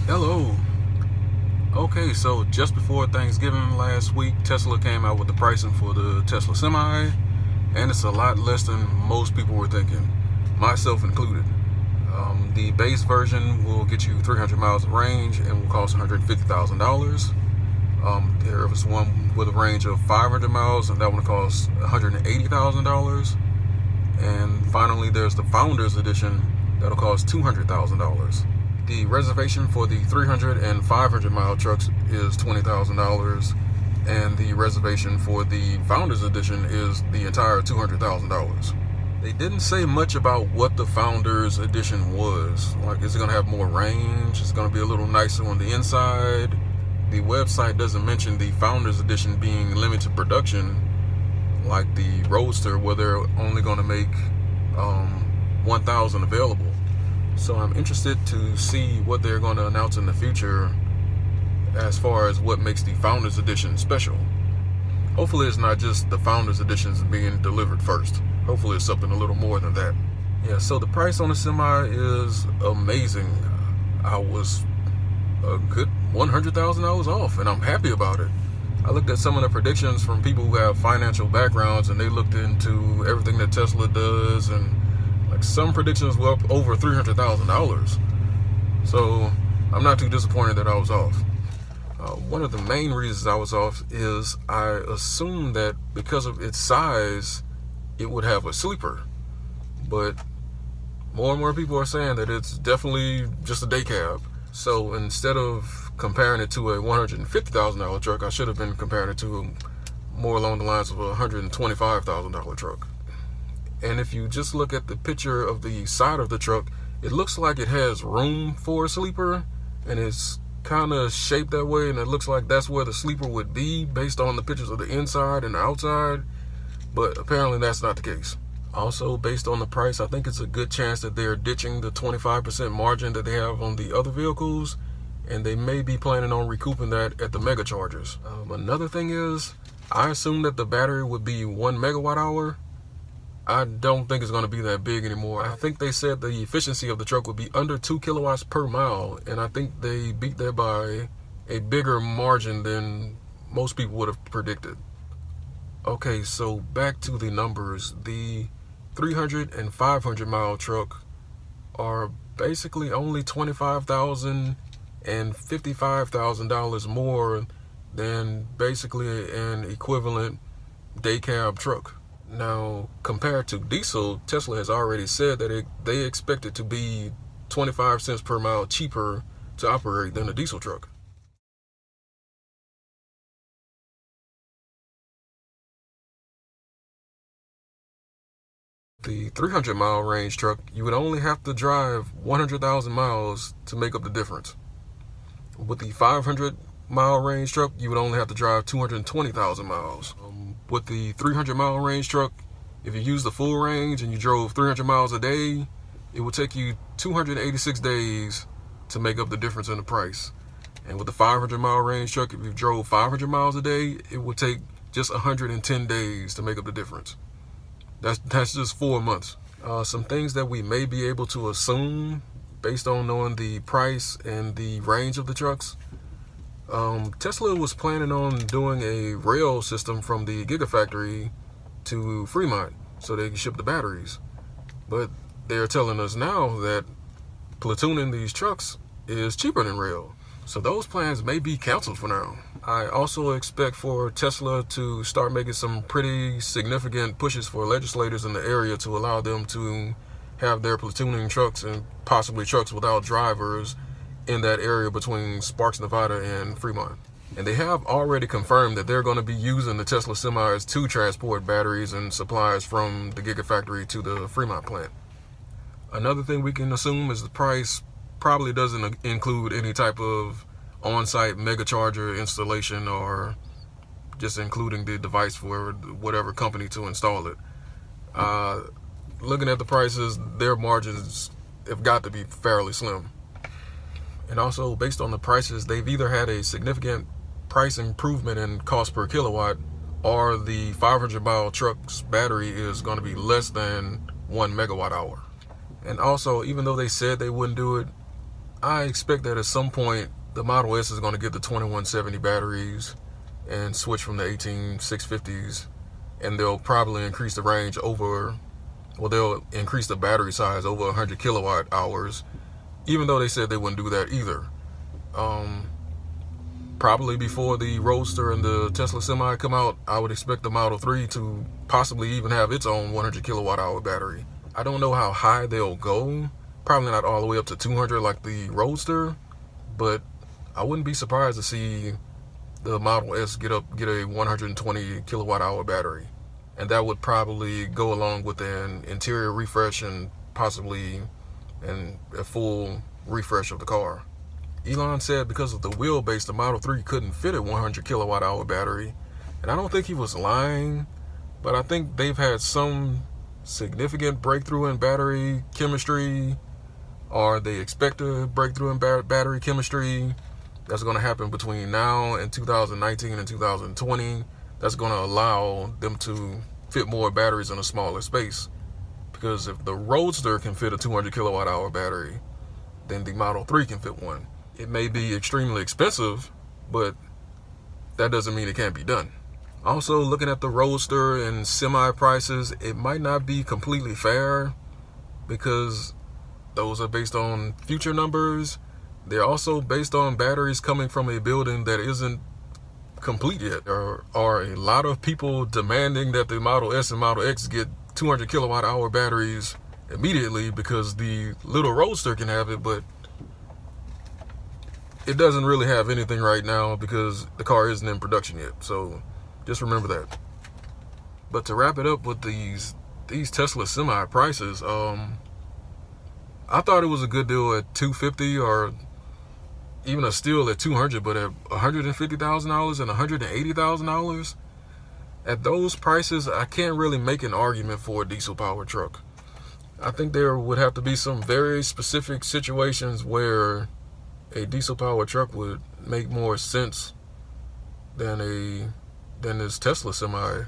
Hello. Okay, so just before Thanksgiving last week, Tesla came out with the pricing for the Tesla Semi, and it's a lot less than most people were thinking, myself included. The base version will get you 300 miles of range and will cost $150,000. There was one with a range of 500 miles, and that one costs $180,000. And finally, there's the Founders Edition that'll cost $200,000. The reservation for the 300 and 500 mile trucks is $20,000, and the reservation for the Founders Edition is the entire $200,000. They didn't say much about what the Founders Edition was. Like, is it going to have more range? Is it going to be a little nicer on the inside? The website doesn't mention the Founders Edition being limited production like the ROADSTER, where they're only going to make 1,000 available. So I'm interested to see what they're going to announce in the future as far as what makes the Founders Edition special. Hopefully it's not just the Founders Editions being delivered first. Hopefully it's something a little more than that. Yeah, so the price on the Semi is amazing. I was a good $100,000 off, and I'm happy about it. I looked at some of the predictions from people who have financial backgrounds, and they looked into everything that Tesla does, and like some predictions were up over $300,000. So I'm not too disappointed that I was off. One of the main reasons I was off is I assumed that because of its size, it would have a sleeper. But more and more people are saying that it's definitely just a day cab. So instead of comparing it to a $150,000 truck, I should have been comparing it to more along the lines of a $125,000 truck. And if you just look at the picture of the side of the truck, it looks like it has room for a sleeper, and it's kind of shaped that way, and it looks like that's where the sleeper would be based on the pictures of the inside and the outside, but apparently that's not the case. Also, based on the price, I think it's a good chance that they're ditching the 25% margin that they have on the other vehicles, and they may be planning on recouping that at the mega chargers. Another thing is, I assumed that the battery would be 1 megawatt hour. I don't think it's going to be that big anymore. I think they said the efficiency of the truck would be under 2 kilowatts per mile, and I think they beat that by a bigger margin than most people would have predicted. Okay, so back to the numbers. The 300 and 500 mile truck are basically only $25,000 and $55,000 more than basically an equivalent day cab truck. Now, compared to diesel, Tesla has already said that they expect it to be 25 cents per mile cheaper to operate than a diesel truck. The 300 mile range truck, you would only have to drive 100,000 miles to make up the difference. With the 500 mile range truck, you would only have to drive 220,000 miles. With the 300 mile range truck, if you use the full range and you drove 300 miles a day, it would take you 286 days to make up the difference in the price. And with the 500 mile range truck, if you drove 500 miles a day, it would take just 110 days to make up the difference. That's just 4 months. Some things that we may be able to assume based on knowing the price and the range of the trucks. Tesla was planning on doing a rail system from the Gigafactory to Fremont so they can ship the batteries. But they're telling us now that platooning these trucks is cheaper than rail. So those plans may be canceled for now. I also expect for Tesla to start making some pretty significant pushes for legislators in the area to allow them to have their platooning trucks and possibly trucks without drivers in that area between Sparks, Nevada and Fremont. And they have already confirmed that they're going to be using the Tesla Semis to transport batteries and supplies from the Gigafactory to the Fremont plant. Another thing we can assume is the price probably doesn't include any type of on-site mega charger installation, or just including the device for whatever company to install it. Looking at the prices, their margins have got to be fairly slim. And also, based on the prices, they've either had a significant price improvement in cost per kilowatt, or the 500 mile truck's battery is going to be less than 1 megawatt hour. And also, even though they said they wouldn't do it, I expect that at some point the Model S is going to get the 2170 batteries and switch from the 18650s, and they'll probably increase the range over, well, they'll increase the battery size over 100 kilowatt hours, even though they said they wouldn't do that either. Probably before the Roadster and the Tesla Semi come out, I would expect the Model 3 to possibly even have its own 100 kilowatt hour battery. I don't know how high they'll go, probably not all the way up to 200 like the Roadster, but I wouldn't be surprised to see the Model S get a 120 kilowatt hour battery. And that would probably go along with an interior refresh and possibly a full refresh of the car. Elon said because of the wheelbase, the Model 3 couldn't fit a 100 kilowatt hour battery. And I don't think he was lying, but I think they've had some significant breakthrough in battery chemistry, or they expect a breakthrough in battery chemistry that's going to happen between now and 2019 and 2020. That's going to allow them to fit more batteries in a smaller space. Because if the Roadster can fit a 200 kilowatt hour battery, then the Model 3 can fit one. It may be extremely expensive, but that doesn't mean it can't be done. Also, looking at the Roadster and Semi prices, it might not be completely fair because those are based on future numbers. They're also based on batteries coming from a building that isn't complete yet. There are a lot of people demanding that the Model S and Model X get 200 kilowatt hour batteries immediately because the little Roadster can have it, but it doesn't really have anything right now because the car isn't in production yet. So just remember that. But to wrap it up with these Tesla Semi prices, I thought it was a good deal at $250 or even a steal at $200, but at $150,000 and $180,000, at those prices, I can't really make an argument for a diesel powered truck. I think there would have to be some very specific situations where a diesel powered truck would make more sense than this Tesla Semi.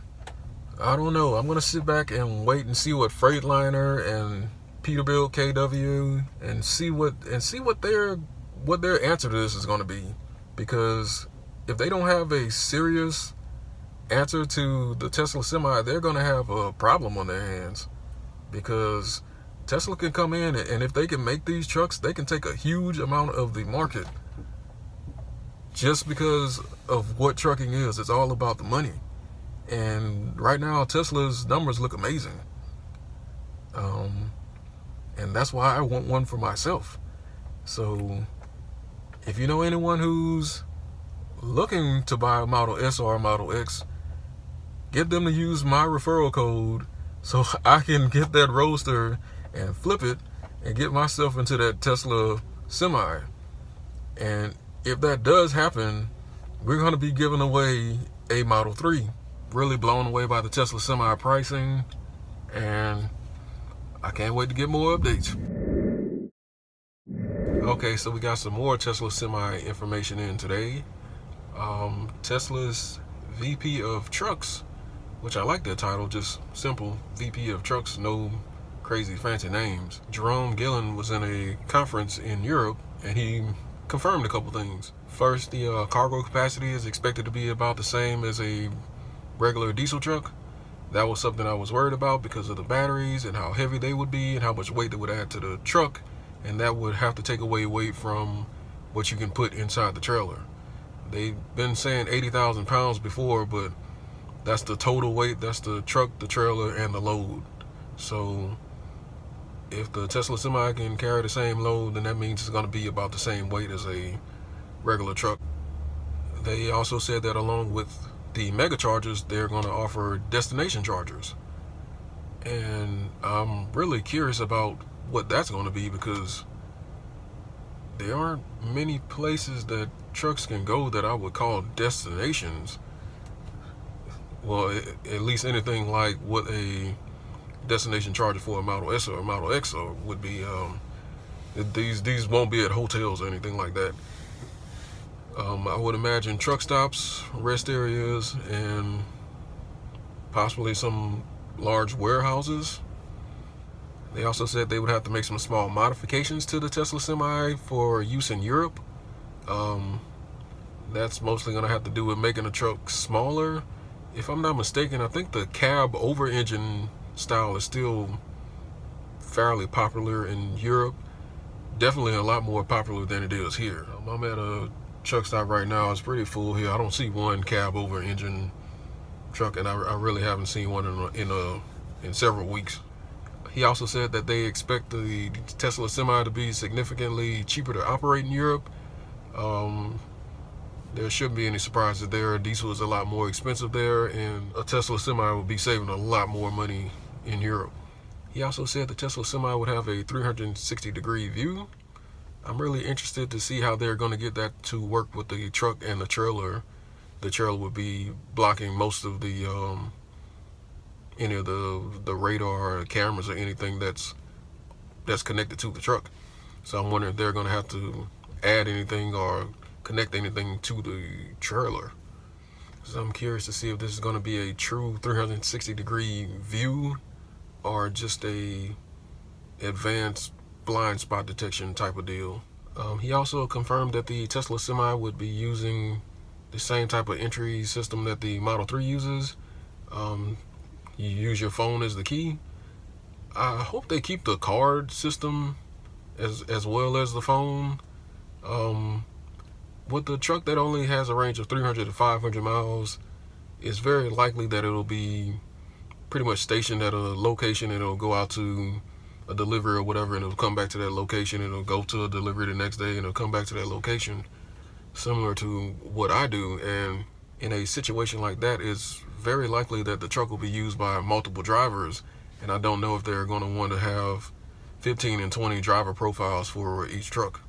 I don't know. I'm gonna sit back and wait and see what Freightliner and Peterbilt KW and see what their answer to this is going to be, because if they don't have a serious answer to the Tesla Semi, they're going to have a problem on their hands, because Tesla can come in and if they can make these trucks, they can take a huge amount of the market just because of what trucking is. It's all about the money, and right now Tesla's numbers look amazing. And that's why I want one for myself. So if you know anyone who's looking to buy a Model S or a Model X, get them to use my referral code so I can get that Roadster and flip it and get myself into that Tesla Semi. And if that does happen, we're going to be giving away a Model 3. Really blown away by the Tesla Semi pricing, and I can't wait to get more updates. Okay, so we got some more Tesla Semi information in today. Tesla's VP of Trucks, which I like that title, just simple VP of Trucks, no crazy fancy names. Jerome Gillen was in a conference in Europe and he confirmed a couple things. First, the cargo capacity is expected to be about the same as a regular diesel truck. That was something I was worried about because of the batteries and how heavy they would be and how much weight they would add to the truck, and that would have to take away weight from what you can put inside the trailer. They've been saying 80,000 pounds before, but that's the total weight. That's the truck, the trailer, and the load. So if the Tesla Semi can carry the same load, then that means it's going to be about the same weight as a regular truck. They also said that along with the mega chargers, they're going to offer destination chargers, and I'm really curious about what that's going to be, because there aren't many places that trucks can go that I would call destinations. Well, at least anything like what a destination charger for a Model S or a Model X would be. These won't be at hotels or anything like that. I would imagine truck stops, rest areas, and possibly some large warehouses. They also said they would have to make some small modifications to the Tesla Semi for use in Europe. That's mostly going to have to do with making the truck smaller. If I'm not mistaken, I think the cab over engine style is still fairly popular in Europe. Definitely a lot more popular than it is here. I'm at a truck stop right now. It's pretty full here. I don't see one cab over engine truck, and I really haven't seen one in several weeks. He also said that they expect the Tesla Semi to be significantly cheaper to operate in Europe. There shouldn't be any surprises there. Diesel is a lot more expensive there, and a Tesla Semi would be saving a lot more money in Europe. He also said the Tesla Semi would have a 360-degree view. I'm really interested to see how they're going to get that to work with the truck and the trailer. The trailer would be blocking most of the any of the radar or cameras or anything that's connected to the truck. So I'm wondering if they're going to have to add anything or connect anything to the trailer. So I'm curious to see if this is going to be a true 360-degree view or just a advanced blind spot detection type of deal. He also confirmed that the Tesla Semi would be using the same type of entry system that the Model 3 uses. You use your phone as the key. I hope they keep the card system as well as the phone. With the truck that only has a range of 300 to 500 miles, it's very likely that it'll be pretty much stationed at a location, and it'll go out to a delivery or whatever, and it'll come back to that location, and it'll go to a delivery the next day, and it'll come back to that location, similar to what I do. And in a situation like that, it's very likely that the truck will be used by multiple drivers, and I don't know if they're going to want to have 15 and 20 driver profiles for each truck.